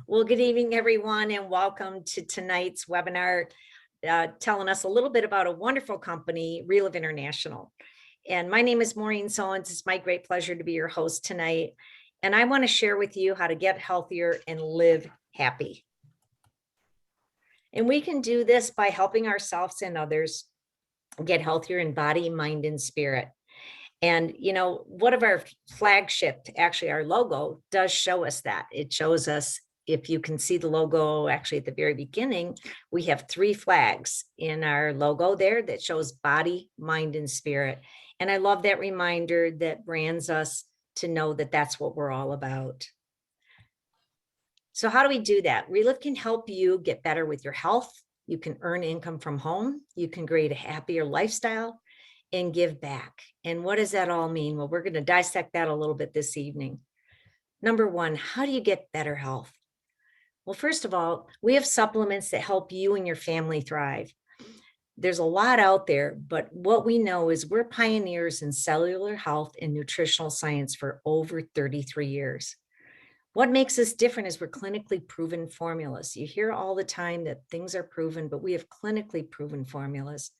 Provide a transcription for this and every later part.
Well, good evening, everyone, and welcome to tonight's webinar, telling us a little bit about a wonderful company, Relive International. And my name is Maureen Soens. It's my great pleasure to be your host tonight. And I want to share with you how to get healthier and live happy. And we can do this by helping ourselves and others get healthier in body, mind, and spirit. And, one of our flagship, actually our logo does show us that. It shows us, if you can see the logo actually at the very beginning, we have 3 flags in our logo there that shows body, mind, and spirit. And I love that reminder that brands us to know that that's what we're all about. So how do we do that? Relive can help you get better with your health. You can earn income from home. You can create a happier lifestyle and give back. And what does that all mean? Well, we're going to dissect that a little bit this evening. Number 1, how do you get better health? Well, first of all, we have supplements that help you and your family thrive. There's a lot out there, but what we know is we're pioneers in cellular health and nutritional science for over 33 years. What makes us different is we're clinically proven formulas. You hear all the time that things are proven, but we have clinically proven formulas.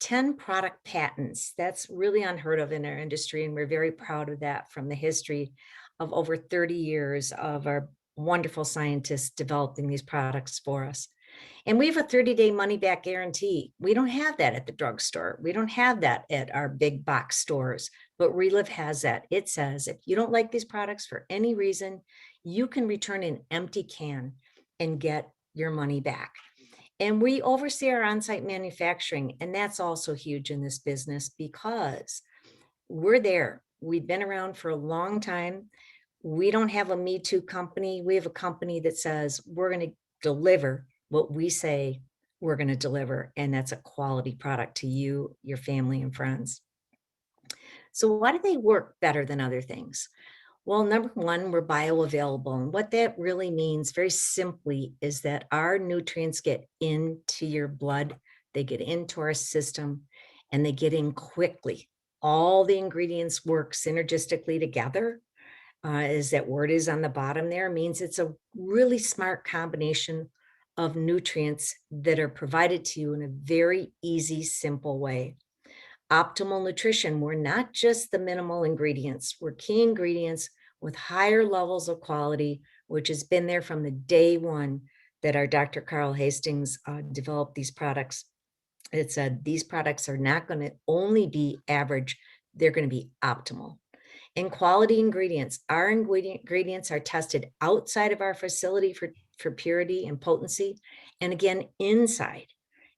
10 product patents. That's really unheard of in our industry, and we're very proud of that from the history of over 30 years of our wonderful scientists developing these products for us. And we have a 30-day money-back guarantee. We don't have that at the drugstore. We don't have that at our big box stores, but Relive has that. It says if you don't like these products for any reason, you can return an empty can and get your money back. And we oversee our on-site manufacturing, and that's also huge in this business because we're there. We've been around for a long time. We don't have a Me Too company. We have a company that says we're going to deliver what we say we're going to deliver, and that's a quality product to you, your family, and friends. So why do they work better than other things? Well, number 1, we're bioavailable. And what that really means, very simply, is that our nutrients get into your blood, they get into our system, and they get in quickly. All the ingredients work synergistically together. As that word is on the bottom there, means it's a really smart combination of nutrients that are provided to you in a very easy, simple way. Optimal nutrition, we're not just the minimal ingredients, we're key ingredients with higher levels of quality, which has been there from the day one that our Dr. Carl Hastings developed these products. It said these products are not going to only be average, they're going to be optimal. And quality ingredients, our ingredients are tested outside of our facility for purity and potency, and again, inside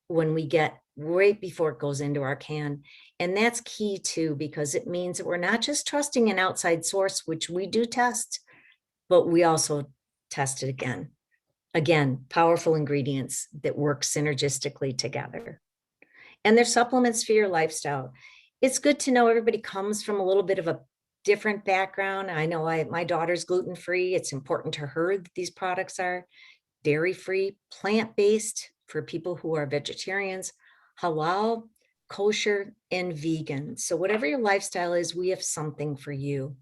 when we get right before it goes into our can. And that's key too, because it means that we're not just trusting an outside source, which we do test, but we also test it again. Again, powerful ingredients that work synergistically together. And they're supplements for your lifestyle. It's good to know everybody comes from a little bit of a different background. I know my daughter's gluten-free. It's important to her that these products are dairy-free, plant-based for people who are vegetarians, halal, kosher, and vegan. So whatever your lifestyle is, we have something for you.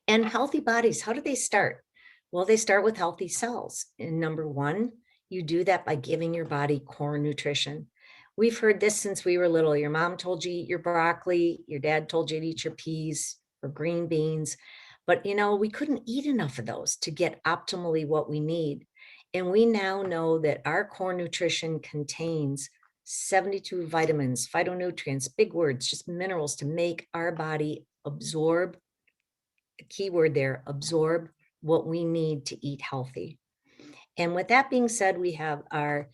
And healthy bodies, how do they start? Well, they start with healthy cells. And number 1, you do that by giving your body core nutrition. We've heard this since we were little. Your mom told you to eat your broccoli. Your dad told you to eat your peas or green beans. But, we couldn't eat enough of those to get optimally what we need. And we now know that our core nutrition contains 72 vitamins, phytonutrients, big words, just minerals to make our body absorb, the key word there, absorb what we need to eat healthy. And with that being said, we have our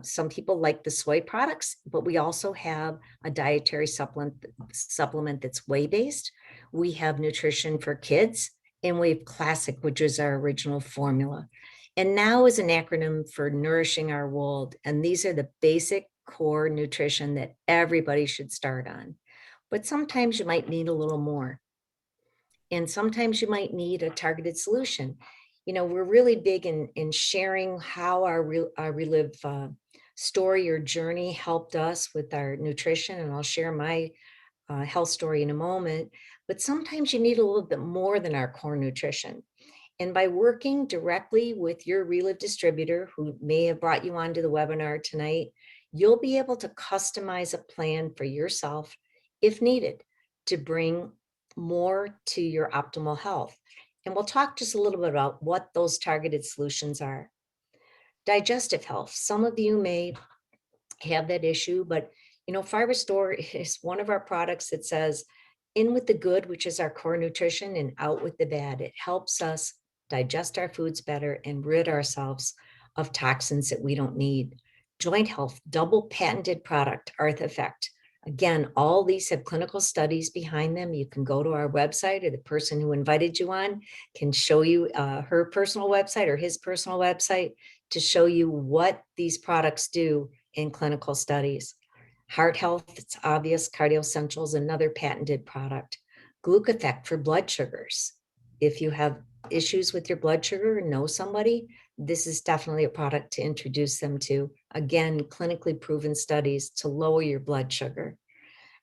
some people like the soy products, but we also have a dietary supplement that's whey-based. We have nutrition for kids, and we have classic, which is our original formula. And now is an acronym for nourishing our world. And these are the basic core nutrition that everybody should start on. But sometimes you might need a little more. And sometimes you might need a targeted solution. We're really big in sharing how our Relive story or journey helped us with our nutrition. And I'll share my health story in a moment. But sometimes you need a little bit more than our core nutrition. And by working directly with your Relive distributor, who may have brought you onto the webinar tonight, you'll be able to customize a plan for yourself if needed to bring more to your optimal health. And we'll talk just a little bit about what those targeted solutions are. Digestive health. Some of you may have that issue, but Fiber Store is one of our products that says in with the good, which is our core nutrition, and out with the bad. It helps us digest our foods better and rid ourselves of toxins that we don't need. Joint health, double patented product, Arth Effect. Again, all these have clinical studies behind them. You can go to our website, or the person who invited you on can show you her personal website or his personal website to show you what these products do in clinical studies. Heart health, it's obvious. Cardio Essentials, another patented product. Glucofect for blood sugars. If you have issues with your blood sugar and know somebody, this is definitely a product to introduce them to. Again, clinically proven studies to lower your blood sugar.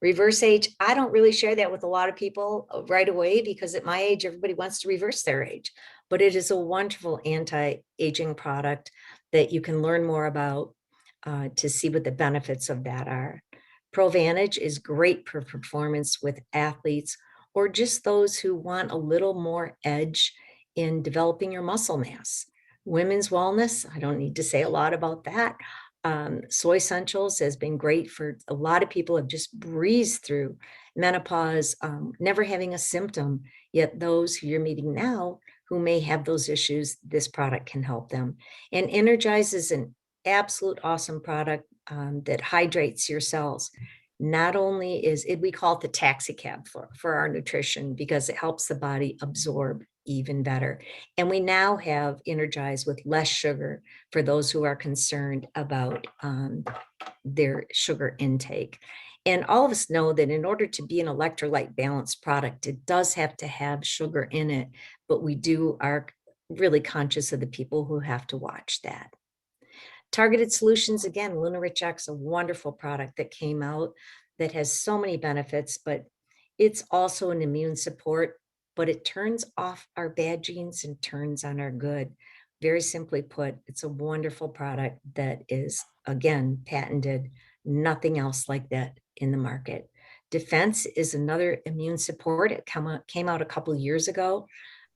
Reverse age, I don't really share that with a lot of people right away because at my age, everybody wants to reverse their age. But it is a wonderful anti-aging product that you can learn more about to see what the benefits of that are. Provantage is great for performance with athletes or just those who want a little more edge in developing your muscle mass. Women's wellness, I don't need to say a lot about that. Soy Essentials has been great for a lot of people have just breezed through menopause, never having a symptom, yet those who you're meeting now who may have those issues, this product can help them. And Energize is an absolute awesome product that hydrates your cells. Not only is it, we call it the taxi cab for our nutrition because it helps the body absorb even better. And we now have Energize with less sugar for those who are concerned about their sugar intake. And all of us know that in order to be an electrolyte balanced product, it does have to have sugar in it, but we are really conscious of the people who have to watch that. Targeted Solutions, again, Lunarich X, a wonderful product that came out that has so many benefits, but it's also an immune support, but it turns off our bad genes and turns on our good. Very simply put, it's a wonderful product that is, again, patented, nothing else like that in the market. Defense is another immune support. It came out a couple of years ago.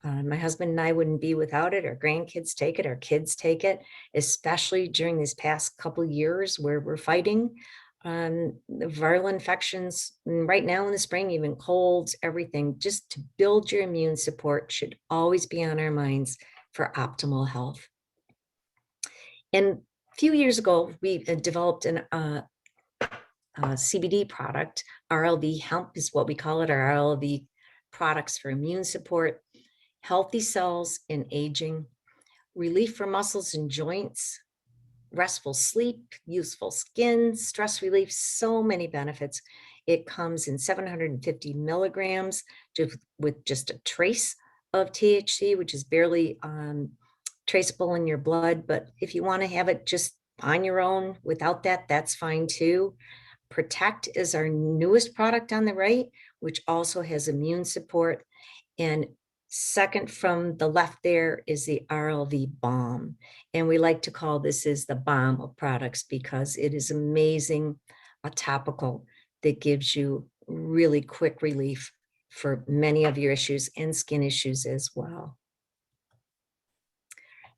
My husband and I wouldn't be without it. Our grandkids take it, our kids take it, especially during these past couple of years where we're fighting the viral infections right now in the spring, even colds, everything. Just to build your immune support should always be on our minds for optimal health. And a few years ago, we developed an CBD product. RLV hemp is what we call it, our RLV products for immune support, healthy cells in aging, relief for muscles and joints, restful sleep, useful skin, stress relief, so many benefits. It comes in 750 milligrams with just a trace of THC, which is barely traceable in your blood. But if you want to have it just on your own without that, that's fine too. Protect is our newest product on the right, which also has immune support. And second from the left there is the RLV Balm. And we like to call this is the bomb of products because it is amazing, a topical that gives you really quick relief for many of your issues and skin issues as well.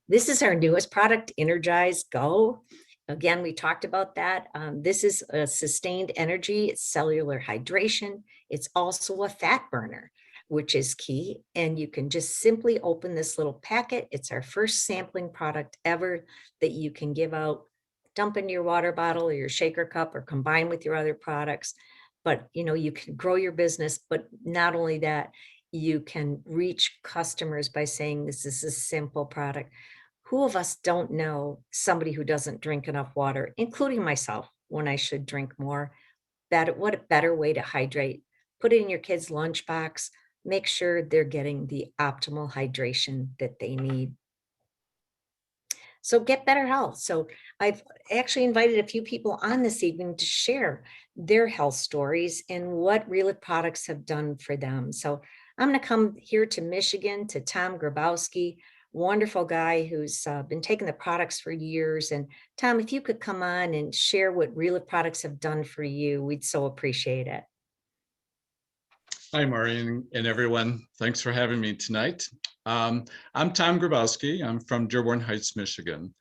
This is our newest product, Energize Go. Again, we talked about that. This is a sustained energy, it's cellular hydration. It's also a fat burner, which is key. And you can just simply open this little packet. It's our first sampling product ever that you can give out, dump into your water bottle or your shaker cup or combine with your other products. But you can grow your business, but not only that, you can reach customers by saying this is a simple product. Who of us don't know somebody who doesn't drink enough water, including myself, when I should drink more? What a better way to hydrate. Put it in your kid's lunchbox. Make sure they're getting the optimal hydration that they need. So get better health. So I've actually invited a few people on this evening to share their health stories and what Relive products have done for them. So I'm going to come here to Michigan to Tom Grabowski, wonderful guy who's been taking the products for years. And Tom, if you could come on and share what Relive products have done for you, we'd so appreciate it. Hi, Maureen and everyone. Thanks for having me tonight. I'm Tom Grabowski. I'm from Dearborn Heights, Michigan.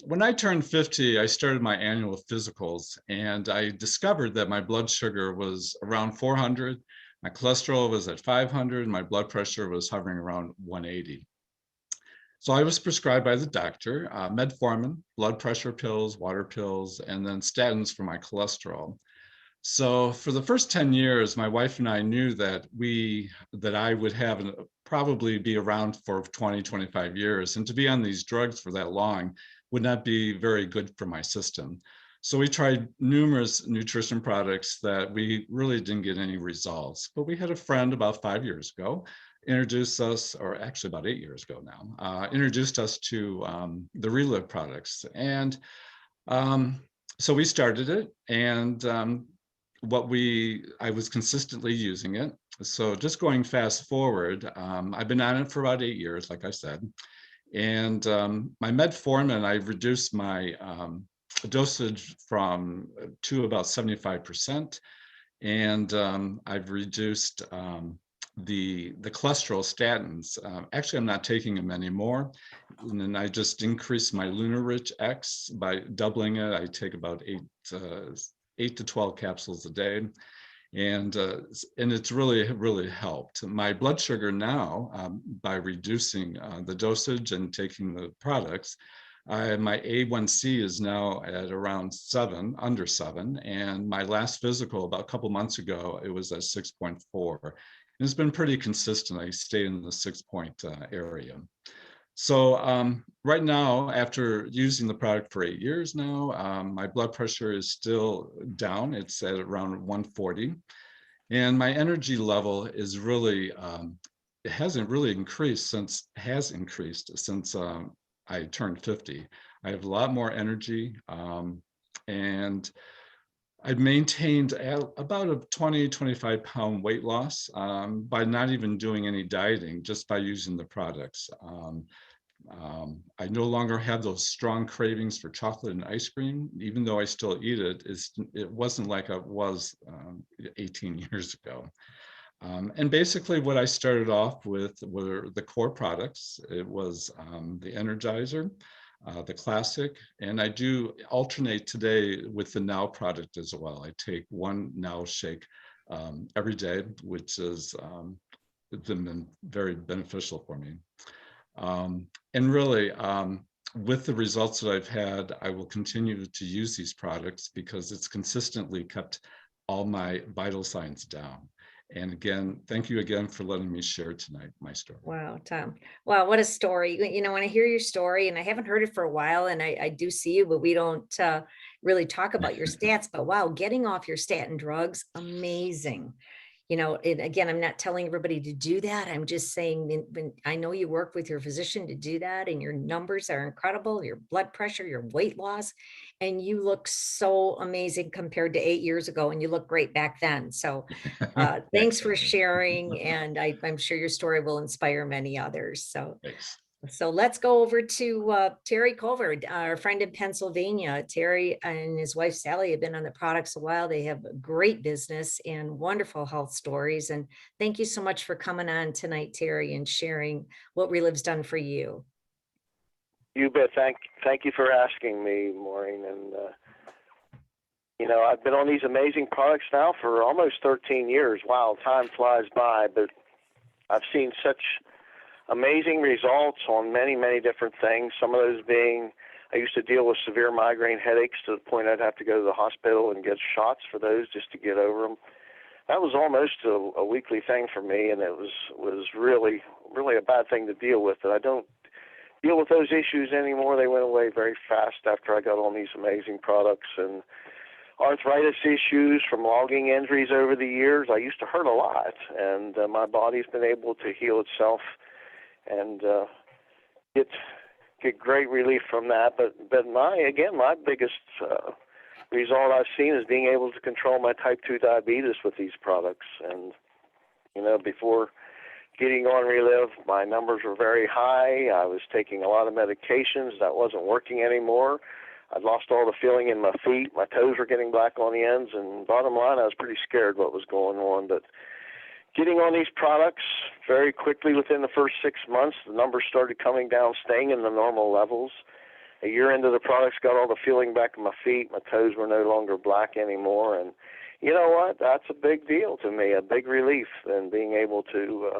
When I turned 50, I started my annual physicals, and I discovered that my blood sugar was around 400, my cholesterol was at 500, my blood pressure was hovering around 180. So I was prescribed by the doctor metformin, blood pressure pills, water pills, and then statins for my cholesterol. So for the first 10 years, my wife and I knew that I would have probably be around for 20, 25 years. And to be on these drugs for that long would not be very good for my system. So we tried numerous nutrition products that we really didn't get any results. But we had a friend about 5 years ago introduced us, or actually about 8 years ago now, introduced us to the Relive products. And so we started it, and I was consistently using it. So just going fast forward, I've been on it for about 8 years, like I said. And my metformin, I've reduced my dosage to about 75%. And I've reduced the cholesterol statins. Actually, I'm not taking them anymore. And then I just increased my Lunar-Rich X by doubling it. I take about 8 to 12 capsules a day. And it's really helped. My blood sugar now, by reducing the dosage and taking the products, my A1C is now at around 7, under 7. And my last physical about a couple months ago, it was at 6.4. And it's been pretty consistent. I stay in the 6-point area. So right now, after using the product for 8 years now, my blood pressure is still down. It's at around 140. And my energy level is really, it hasn't really increased since I turned 50. I have a lot more energy, and I've maintained about a 20, 25 pound weight loss by not even doing any dieting, just by using the products. I no longer have those strong cravings for chocolate and ice cream, even though I still eat it. It wasn't like it was 18 years ago. And basically what I started off with were the core products. It was the Energizer, the Classic, and I do alternate today with the Now product as well. I take one Now shake every day, which has been very beneficial for me. And really, with the results that I've had, I will continue to use these products because it's consistently kept all my vital signs down. And again, thank you again for letting me share tonight my story. Wow, Tom. Wow, what a story. You know, when I hear your story, and I haven't heard it for a while, and I do see you, but we don't really talk about your stats. But wow, getting off your statin drugs, amazing. You know, and again, I'm not telling everybody to do that. I'm just saying, when I know you work with your physician to do that, and your numbers are incredible, your blood pressure, your weight loss, and you look so amazing compared to 8 years ago, and you look great back then. So thanks for sharing. And I'm sure your story will inspire many others. So Thanks. So let's go over to Terry Colvard, our friend in Pennsylvania. Terry and his wife, Sally, have been on the products a while. They have a great business and wonderful health stories. And thank you so much for coming on tonight, Terry, and sharing what Relive's done for you. You bet. Thank you for asking me, Maureen. And, you know, I've been on these amazing products now for almost 13 years. Wow, time flies by, but I've seen such amazing results on many, many different things. Some of those being, I used to deal with severe migraine headaches to the point I'd have to go to the hospital and get shots for those just to get over them. That was almost a weekly thing for me, and it was really, really a bad thing to deal with. And I don't deal with those issues anymore. They went away very fast after I got on these amazing products. And arthritis issues from logging injuries over the years, I used to hurt a lot, and my body's been able to heal itself and get great relief from that. But my biggest result I've seen is being able to control my type 2 diabetes with these products. And before getting on Relive, my numbers were very high. I was taking a lot of medications that wasn't working anymore. I'd lost all the feeling in my feet. My toes were getting black on the ends, and bottom line, I was pretty scared what was going on. But getting on these products very quickly, within the first 6 months, the numbers started coming down, staying in the normal levels. A year into the products, got all the feeling back in my feet. My toes were no longer black anymore. And you know what? That's a big deal to me, a big relief, and being able to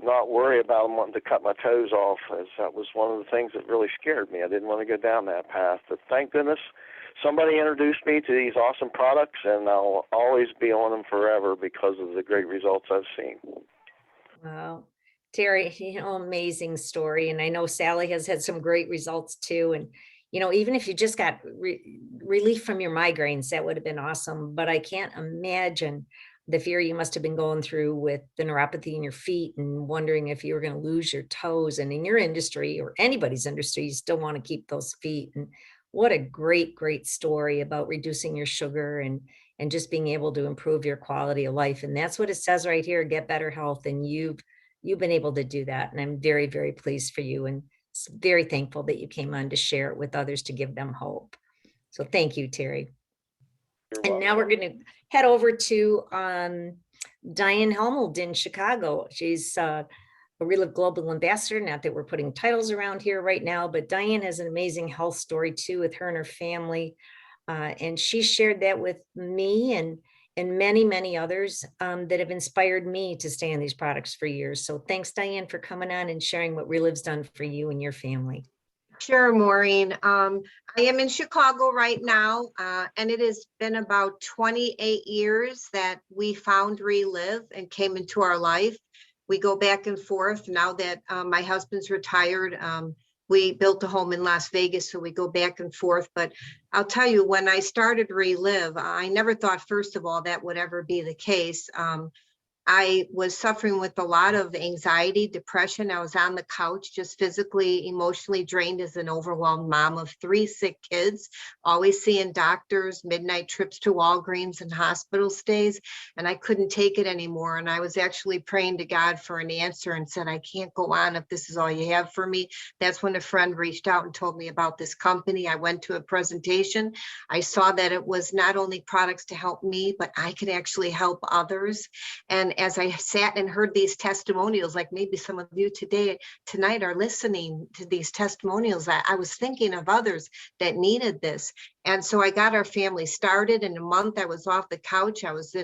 not worry about wanting to cut my toes off, as that was one of the things that really scared me. I didn't want to go down that path. But thank goodness somebody introduced me to these awesome products, and I'll always be on them forever because of the great results I've seen. Wow. Terry, amazing story. And I know Sally has had some great results too. And, even if you just got relief from your migraines, that would have been awesome. But I can't imagine the fear you must have been going through with the neuropathy in your feet and wondering if you were going to lose your toes. And in your industry, or anybody's industry, you still want to keep those feet. And what a great, great story about reducing your sugar and just being able to improve your quality of life. And that's what it says right here, get better health. And you've been able to do that. And I'm very, very pleased for you, and very thankful that you came on to share it with others to give them hope. So thank you, Terry. And now we're going to head over to Diane Helmold in Chicago. She's a Relive Global Ambassador. Not that we're putting titles around here right now, but Diane has an amazing health story too with her and her family. And she shared that with me and many, many others that have inspired me to stay on these products for years. So thanks, Diane, for coming on and sharing what Relive's done for you and your family. Sure, Maureen. I am in Chicago right now, and it has been about 28 years that we found Relive and came into our life. We go back and forth now that my husband's retired. We built a home in Las Vegas, so we go back and forth. But I'll tell you, when I started Relive, I never thought, first of all, that would ever be the case. I was suffering with a lot of anxiety, depression. I was on the couch, just physically, emotionally drained as an overwhelmed mom of 3 sick kids, always seeing doctors, midnight trips to Walgreens and hospital stays. And I couldn't take it anymore. And I was actually praying to God for an answer and said, I can't go on if this is all you have for me. That's when a friend reached out and told me about this company. I went to a presentation. I saw that it was not only products to help me, but I could actually help others. And as I sat and heard these testimonials, like maybe some of you tonight are listening to these testimonials, I was thinking of others that needed this. And so I got our family started. In a month, I was off the couch. I was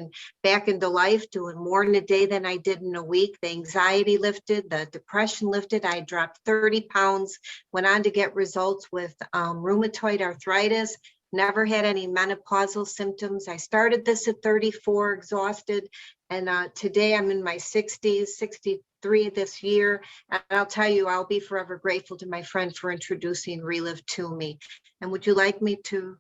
back into life, doing more in a day than I did in a week. The anxiety lifted, the depression lifted. I dropped 30 pounds, went on to get results with rheumatoid arthritis. Never had any menopausal symptoms. I started this at 34, exhausted. And today I'm in my 60s, 63 this year. And I'll tell you, I'll be forever grateful to my friend for introducing Relive to me. And would you like me to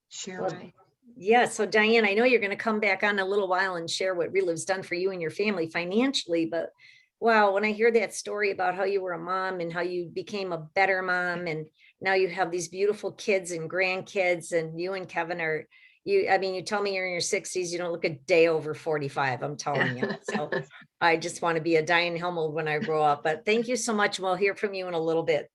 share my? Yeah, so Diane, I know you're going to come back on a little while and share what Relive's done for you and your family financially, but wow, when I hear that story about how you were a mom and how you became a better mom, and now you have these beautiful kids and grandkids, and you and Kevin are, you tell me you're in your 60s, you don't look a day over 45, I'm telling you. So I just want to be a Diane Helmold when I grow up, but thank you so much. We'll hear from you in a little bit.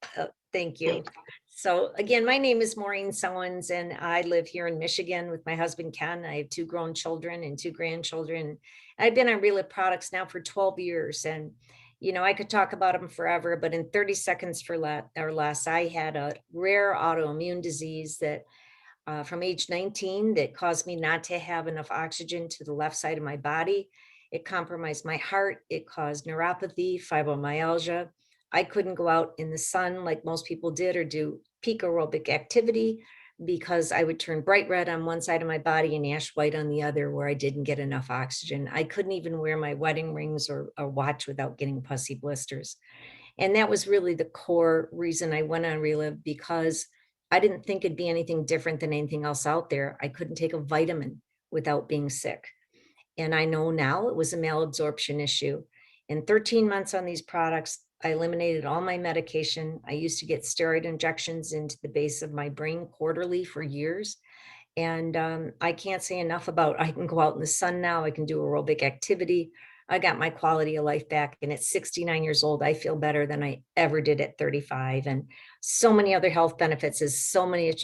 Thank you. So again, my name is Maureen Soens, and I live here in Michigan with my husband, Ken. I have 2 grown children and 2 grandchildren. I've been on Relive products now for 12 years. And, I could talk about them forever, but in 30 seconds or less, I had a rare autoimmune disease that from age 19 that caused me not to have enough oxygen to the left side of my body. It compromised my heart. It caused neuropathy, fibromyalgia. I couldn't go out in the sun like most people did or do peak aerobic activity because I would turn bright red on one side of my body and ash white on the other where I didn't get enough oxygen. I couldn't even wear my wedding rings or watch without getting pussy blisters. And that was really the core reason I went on Relive, because I didn't think it'd be anything different than anything else out there. I couldn't take a vitamin without being sick. And I know now it was a malabsorption issue. In 13 months on these products, I eliminated all my medication. I used to get steroid injections into the base of my brain quarterly for years. And I can't say enough about, I can go out in the sun now. I can do aerobic activity. I got my quality of life back. And at 69 years old, I feel better than I ever did at 35. And so many other health benefits, as so many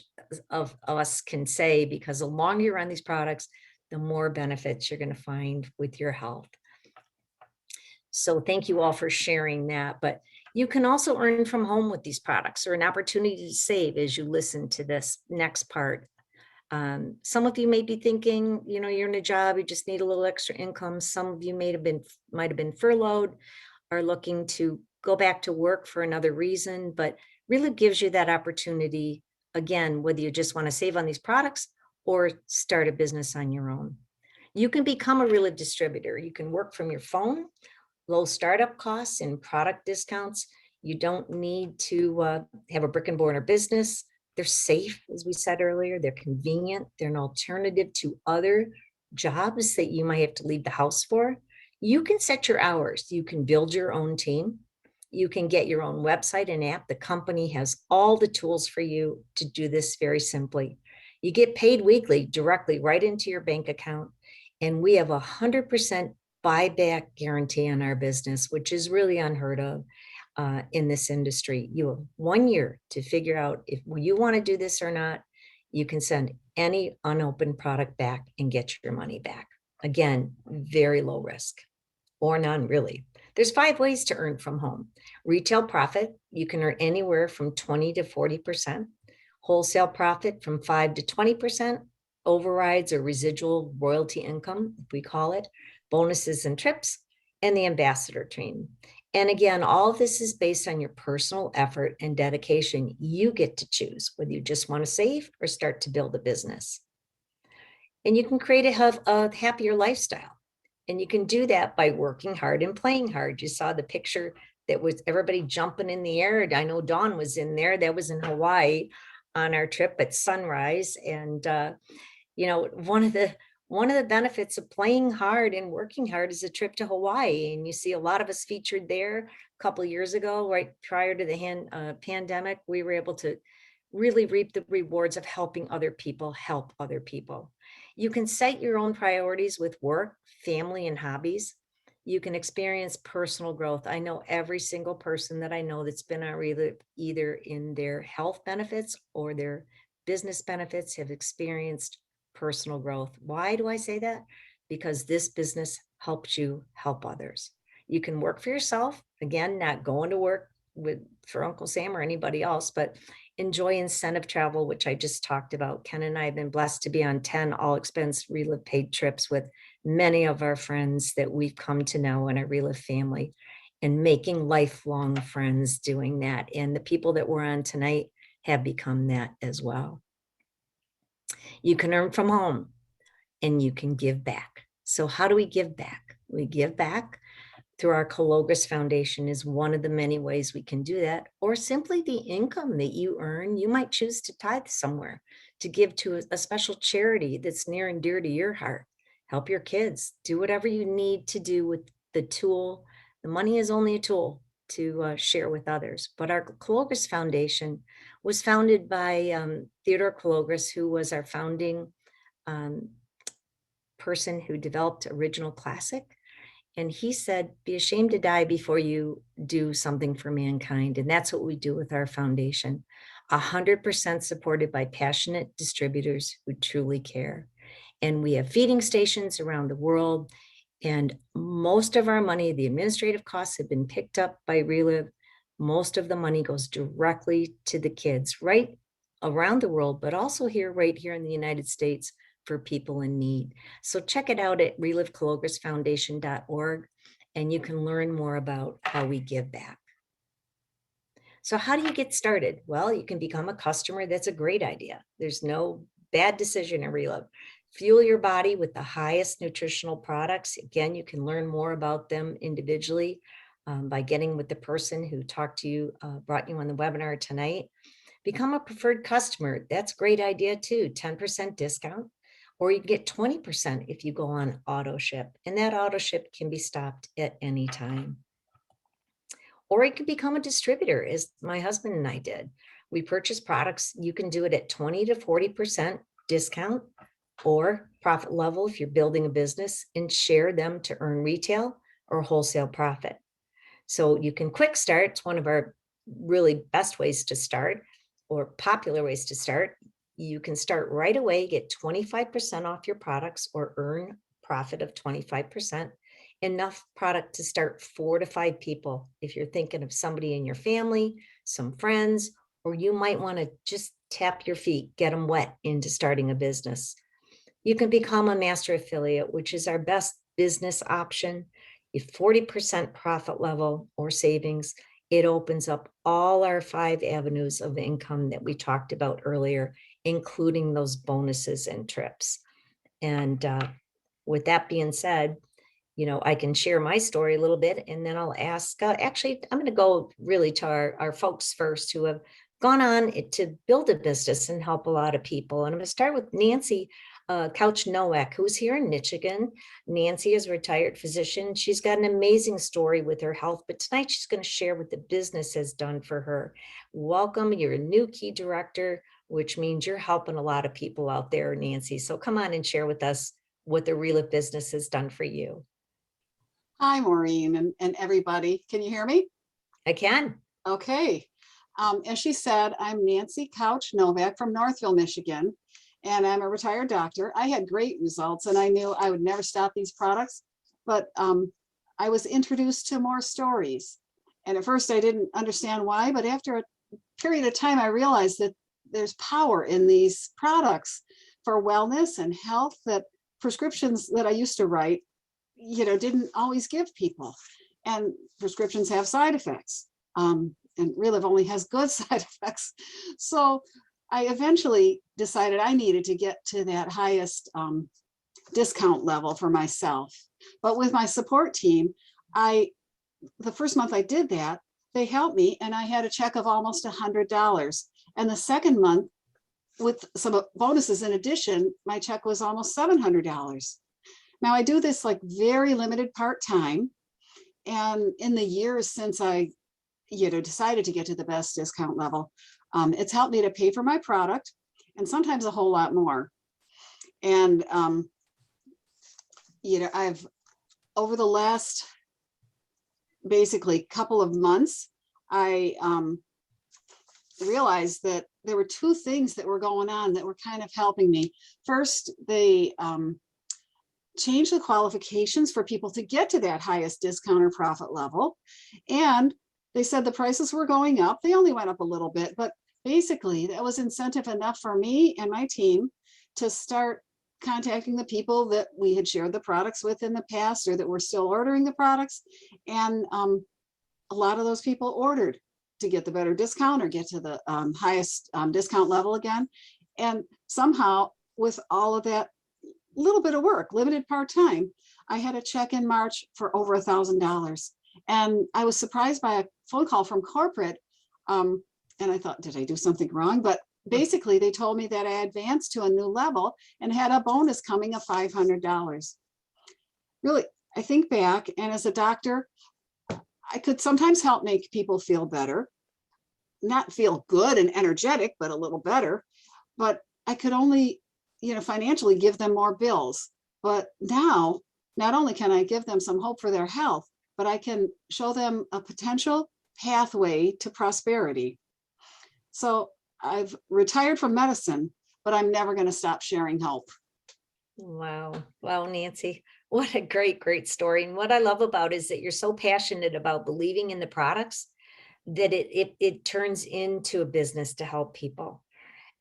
of us can say, because the longer you're on these products, the more benefits you're going to find with your health. So thank you all for sharing that. But you can also earn from home with these products, or an opportunity to save as you listen to this next part. Some of you may be thinking, you know, you're in a job, you just need a little extra income. Some of you might have been furloughed, are looking to go back to work for another reason, but really gives you that opportunity, again, whether you just want to save on these products or start a business on your own. You can become a Relive distributor. You can work from your phone, low startup costs and product discounts. You don't need to have a brick and mortar business. They're safe, as we said earlier. They're convenient. They're an alternative to other jobs that you might have to leave the house for. You can set your hours. You can build your own team. You can get your own website and app. The company has all the tools for you to do this very simply. You get paid weekly directly right into your bank account. And we have 100% buyback guarantee on our business, which is really unheard of in this industry. You have 1 year to figure out if you want to do this or not. You can send any unopened product back and get your money back. Again, very low risk, or none really. There's 5 ways to earn from home. Retail profit, you can earn anywhere from 20 to 40%. Wholesale profit from 5 to 20%. Overrides or residual royalty income, if we call it. Bonuses and trips, and the ambassador team. And again, all of this is based on your personal effort and dedication. You get to choose whether you just want to save or start to build a business. And you can create a happier lifestyle. And you can do that by working hard and playing hard. You saw the picture that was everybody jumping in the air. I know Dawn was in there. That was in Hawaii on our trip at sunrise. And, you know, one of the benefits of playing hard and working hard is a trip to Hawaii. And you see a lot of us featured there a couple of years ago, right prior to the pandemic. We were able to really reap the rewards of helping other people help other people. You can set your own priorities with work, family, and hobbies. You can experience personal growth. I know every single person that I know that's been on Relive, either in their health benefits or their business benefits, have experienced personal growth. Why do I say that? Because this business helps you help others. You can work for yourself, again, not going to work for Uncle Sam or anybody else, but enjoy incentive travel, which I just talked about. Ken and I have been blessed to be on 10 all expense Relive paid trips with many of our friends that we've come to know in our Relive family, and making lifelong friends doing that. And the people that we're on tonight have become that as well. You can earn from home and you can give back. So how do we give back? We give back through our Cologris Foundation is one of the many ways we can do that, or simply the income that you earn. You might choose to tithe somewhere, to give to a special charity that's near and dear to your heart. Help your kids, do whatever you need to do with the tool. The money is only a tool to share with others. But our Cologris Foundation was founded by Theodore Cologris, who was our founding person who developed Original Classic. And he said, be ashamed to die before you do something for mankind. And that's what we do with our foundation. 100% supported by passionate distributors who truly care. And we have feeding stations around the world. And most of our money, the administrative costs, have been picked up by Relive. Most of the money goes directly to the kids right around the world, but also right here in the United States, for people in need. So check it out at relivecologrisfoundation.org, and you can learn more about how we give back. So how do you get started? Well, you can become a customer. That's a great idea. There's no bad decision in Relive. Fuel your body with the highest nutritional products. Again, you can learn more about them individually by getting with the person who talked to you, brought you on the webinar tonight. Become a preferred customer. That's a great idea too. 10% discount. Or you get 20% if you go on auto ship, and that auto ship can be stopped at any time. or you can become a distributor, as my husband and I did. We purchase products. You can do it at 20 to 40% discount or profit level if you're building a business, and share them to earn retail or wholesale profit. So you can quick start. It's one of our really best ways to start, or popular ways to start. You can start right away, get 25% off your products or earn profit of 25%. Enough product to start 4 to 5 people. If you're thinking of somebody in your family, some friends, or you might want to just tap your feet, get them wet into starting a business. You can become a master affiliate, which is our best business option. You 40% profit level or savings. It opens up all our 5 avenues of income that we talked about earlier, including those bonuses and trips. And with that being said, I can share my story a little bit, and then I'll ask, actually, I'm going to go really to our folks first who have gone on to build a business and help a lot of people. And I'm going to start with Nancy Couch Nowak, who's here in Michigan. Nancy is a retired physician. She's got an amazing story with her health, but tonight she's going to share what the business has done for her. Welcome. You're a new key director, which means you're helping a lot of people out there, Nancy. So come on and share with us what the Relive business has done for you. Hi, Maureen and everybody. Can you hear me? I can. Okay. As she said, I'm Nancy Couch Novak from Northville, Michigan, and I'm a retired doctor. I had great results, and I knew I would never stop these products, but I was introduced to more stories. And at first I didn't understand why, but after a period of time, I realized that there's power in these products for wellness and health that prescriptions that I used to write didn't always give people, and prescriptions have side effects, and Relive only has good side effects. So I eventually decided I needed to get to that highest discount level for myself. But with my support team, the first month I did that, they helped me, and I had a check of almost $100. And the second month, with some bonuses in addition, my check was almost $700. Now I do this like very limited part-time, and in the years since I, decided to get to the best discount level, it's helped me to pay for my product, and sometimes a whole lot more. And I've, over the last basically couple of months, I realized that there were 2 things that were going on that were kind of helping me. First, they change the qualifications for people to get to that highest discount or profit level. And they said the prices were going up. They only went up a little bit, but basically that was incentive enough for me and my team to start contacting the people that we had shared the products with in the past, or that were still ordering the products. And a lot of those people ordered to get the better discount or get to the highest discount level again. And somehow, with all of that little bit of work, limited part-time, I had a check in March for over $1,000. And I was surprised by a phone call from corporate. And I thought, did I do something wrong? But basically they told me that I advanced to a new level and had a bonus coming of $500. Really, I think back, and as a doctor, I could sometimes help make people feel better, not feel good and energetic, but a little better. But I could only financially give them more bills. But now, not only can I give them some hope for their health, but I can show them a potential pathway to prosperity. So I've retired from medicine, but I'm never going to stop sharing hope. Wow. Wow, Nancy, what a great, great story. And what I love about it is that you're so passionate about believing in the products that it turns into a business to help people.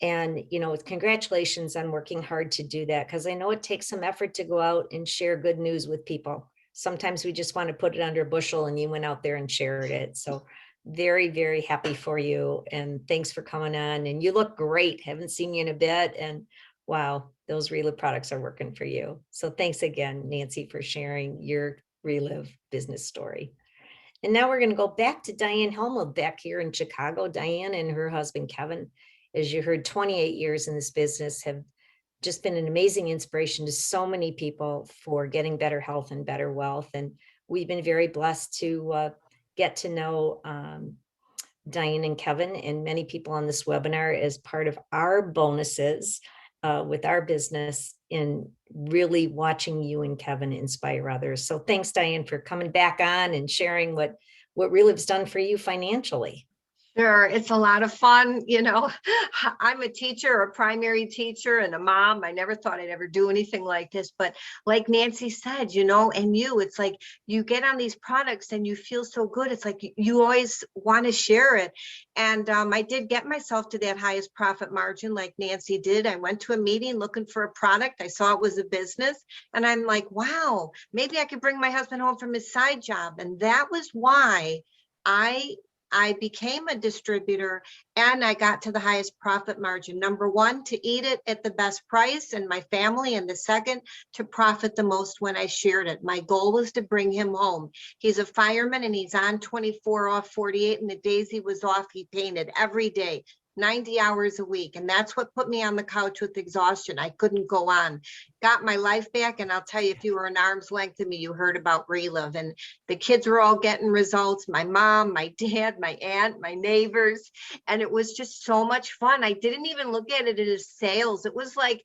And, congratulations on working hard to do that, because I know it takes some effort to go out and share good news with people. Sometimes we just want to put it under a bushel, and you went out there and shared it. So very, very happy for you. And thanks for coming on. And you look great. Haven't seen you in a bit. And wow, those Relive products are working for you. So thanks again, Nancy, for sharing your Relive business story. And now we're going to go back to Diane Helmut back here in Chicago. Diane and her husband, Kevin, as you heard, 28 years in this business, have just been an amazing inspiration to so many people for getting better health and better wealth. And we've been very blessed to get to know Diane and Kevin and many people on this webinar as part of our bonuses with our business in really watching you and Kevin inspire others. So thanks, Diane, for coming back on and sharing what Reliv's done for you financially. Sure, it's a lot of fun. You know, I'm a teacher, a primary teacher and a mom. I never thought I'd ever do anything like this, but like Nancy said, you know, and it's like you get on these products and you feel so good. It's like you always want to share it. And I did get myself to that highest profit margin like Nancy did. I went to a meeting looking for a product. I saw it was a business and I'm like, wow, maybe I could bring my husband home from his side job. And that was why I became a distributor and I got to the highest profit margin. Number one, to eat it at the best price and my family. And the second, to profit the most when I shared it. My goal was to bring him home. He's a fireman and he's on 24 off 48. And the days he was off, he painted every day. 90 hours a week. And that's what put me on the couch with exhaustion. I couldn't go on. Got my life back. And I'll tell you, if you were an arm's length of me, you heard about Relive. And the kids were all getting results. My mom, my dad, my aunt, my neighbors. And it was just so much fun. I didn't even look at it as sales. It was like,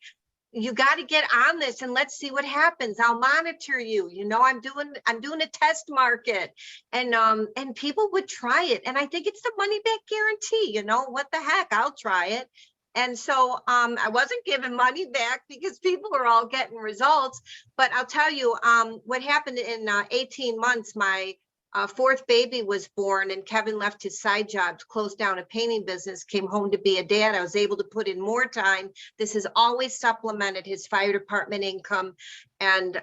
you got to get on this and let's see what happens. I'll monitor you. You know, I'm doing a test market, and people would try it. And I think it's the money back guarantee. You know, what the heck? I'll try it. And so I wasn't giving money back because people were all getting results. But I'll tell you what happened in 18 months. My fourth baby was born and Kevin left his side job, closed down a painting business, came home to be a dad. I was able to put in more time. This has always supplemented his fire department income. And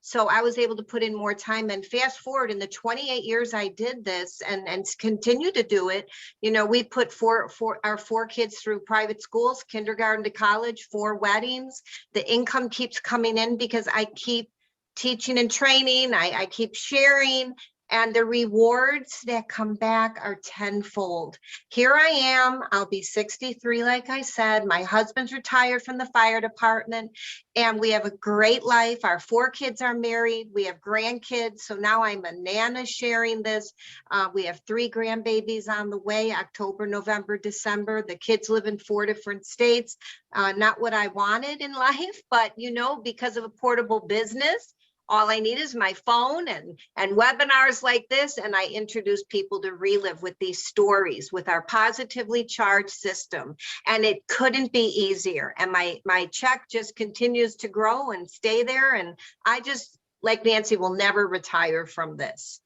so I was able to put in more time. And fast forward in the 28 years I did this and continue to do it, you know, we put our four kids through private schools, kindergarten to college, 4 weddings. The income keeps coming in because I keep teaching and training. I keep sharing. And the rewards that come back are tenfold. Here I am, I'll be 63, like I said. My husband's retired from the fire department and we have a great life. Our 4 kids are married. We have grandkids. So now I'm a nana sharing this. We have 3 grandbabies on the way, October, November, December. The kids live in 4 different states. Not what I wanted in life, but you know, because of a portable business, all I need is my phone and webinars like this. And I introduce people to Relive with these stories with our positively charged system. And it couldn't be easier. And my check just continues to grow and stay there. And I just, like Nancy, will never retire from this.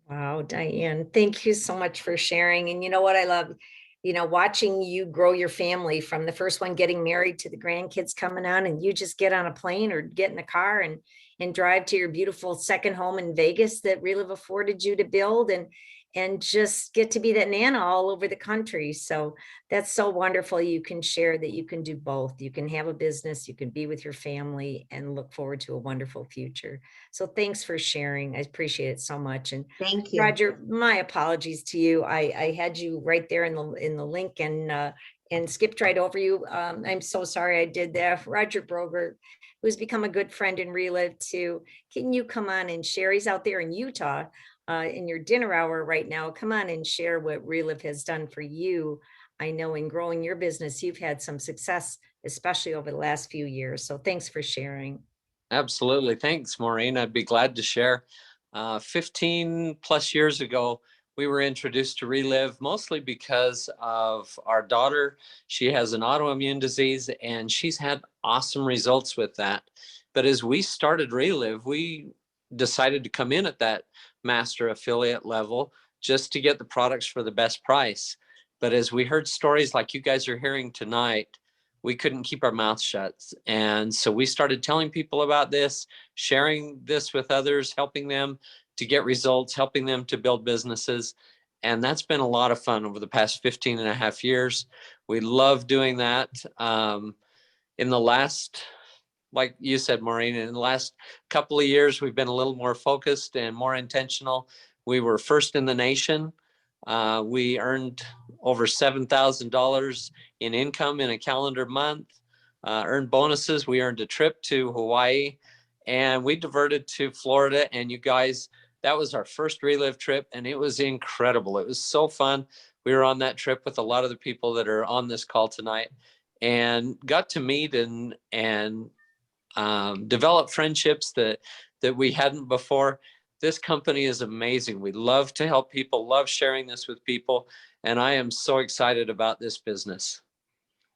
Wow, Diane, thank you so much for sharing. And you know what I love? You know, watching you grow your family from the first one getting married to the grandkids coming on, and you just get on a plane or get in a car and drive to your beautiful second home in Vegas that Relive afforded you to build, and just get to be that nana all over the country. So that's so wonderful. You can share that you can do both. You can have a business, you can be with your family and look forward to a wonderful future. So thanks for sharing. I appreciate it so much. And thank you, Roger, my apologies to you. I had you right there in the link and skipped right over you. I'm so sorry I did that. Roger Broger, who's become a good friend in Relive too. Can you come on and share? He's out there in Utah in your dinner hour right now. Come on and share what Relive has done for you. I know in growing your business, you've had some success, especially over the last few years. So thanks for sharing. Absolutely. Thanks, Maureen. I'd be glad to share. 15 plus years ago, we were introduced to Relive mostly because of our daughter. She has an autoimmune disease and she's had awesome results with that. But as we started Relive, we decided to come in at that master affiliate level just to get the products for the best price. But as we heard stories like you guys are hearing tonight, we couldn't keep our mouths shut. And so we started telling people about this, sharing this with others, helping them to get results, helping them to build businesses. And that's been a lot of fun over the past 15 and a half years. We love doing that. In the last, like you said, Maureen, in the last couple of years, we've been a little more focused and more intentional. We were first in the nation. We earned over $7,000 in income in a calendar month, earned bonuses. We earned a trip to Hawaii and we diverted to Florida. And you guys, That was our first Relive trip, and it was incredible. It was so fun. We were on that trip with a lot of the people that are on this call tonight, and got to meet and develop friendships that we hadn't before. This company is amazing. We love to help people, love sharing this with people, and I am so excited about this business.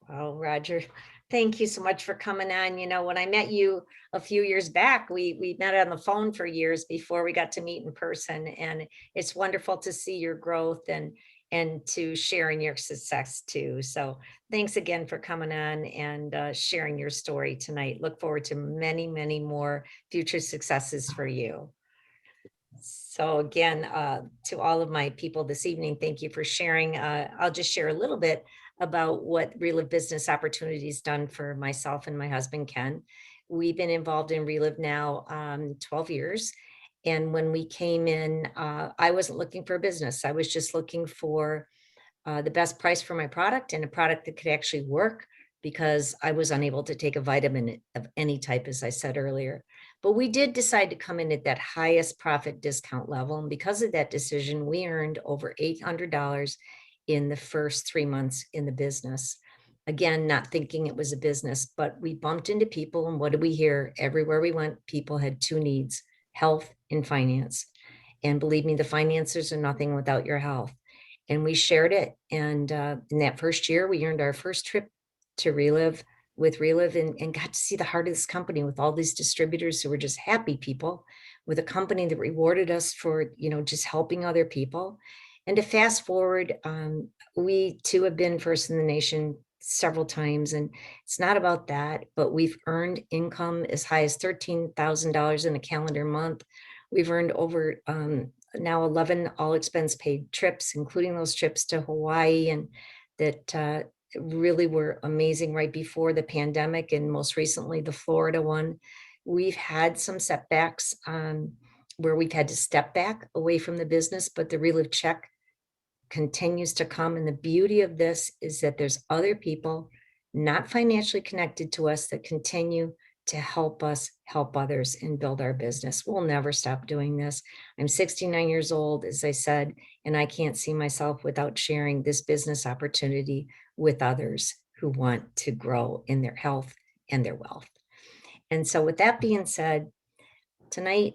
Well, Roger, thank you so much for coming on. You know, when I met you a few years back, we met on the phone for years before we got to meet in person. And it's wonderful to see your growth and to sharing your success too. So thanks again for coming on and sharing your story tonight. Look forward to many, many more future successes for you. So again, to all of my people this evening, thank you for sharing. I'll just share a little bit about what Relive Business Opportunities done for myself and my husband, Ken. We've been involved in Relive now 12 years. And when we came in, I wasn't looking for a business. I was just looking for the best price for my product and a product that could actually work, because I was unable to take a vitamin of any type, as I said earlier. But we did decide to come in at that highest profit discount level. And because of that decision, we earned over $800 in the first 3 months in the business. Again, not thinking it was a business, but we bumped into people. And what did we hear? Everywhere we went, people had two needs: health and finance. And believe me, the finances are nothing without your health. And we shared it. And in that first year, we earned our first trip to Relive with Relive and got to see the heart of this company with all these distributors who were just happy people, with a company that rewarded us for, just helping other people. And to fast forward, we too have been first in the nation several times. And it's not about that, but we've earned income as high as $13,000 in a calendar month. We've earned over now 11 all expense paid trips, including those trips to Hawaii, and that really were amazing right before the pandemic, and most recently the Florida one. We've had some setbacks where we've had to step back away from the business, but the Relive check continues to come. And the beauty of this is that there's other people not financially connected to us that continue to help us help others and build our business. We'll never stop doing this. I'm 69 years old, as I said, and I can't see myself without sharing this business opportunity with others who want to grow in their health and their wealth. And so with that being said, tonight,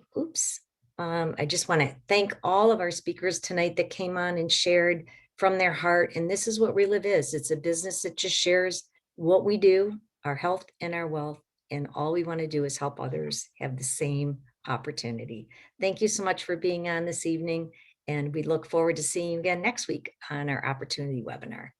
I just want to thank all of our speakers tonight that came on and shared from their heart. And this is what Relive is. It's a business that just shares what we do, our health and our wealth. And all we want to do is help others have the same opportunity. Thank you so much for being on this evening. And we look forward to seeing you again next week on our opportunity webinar.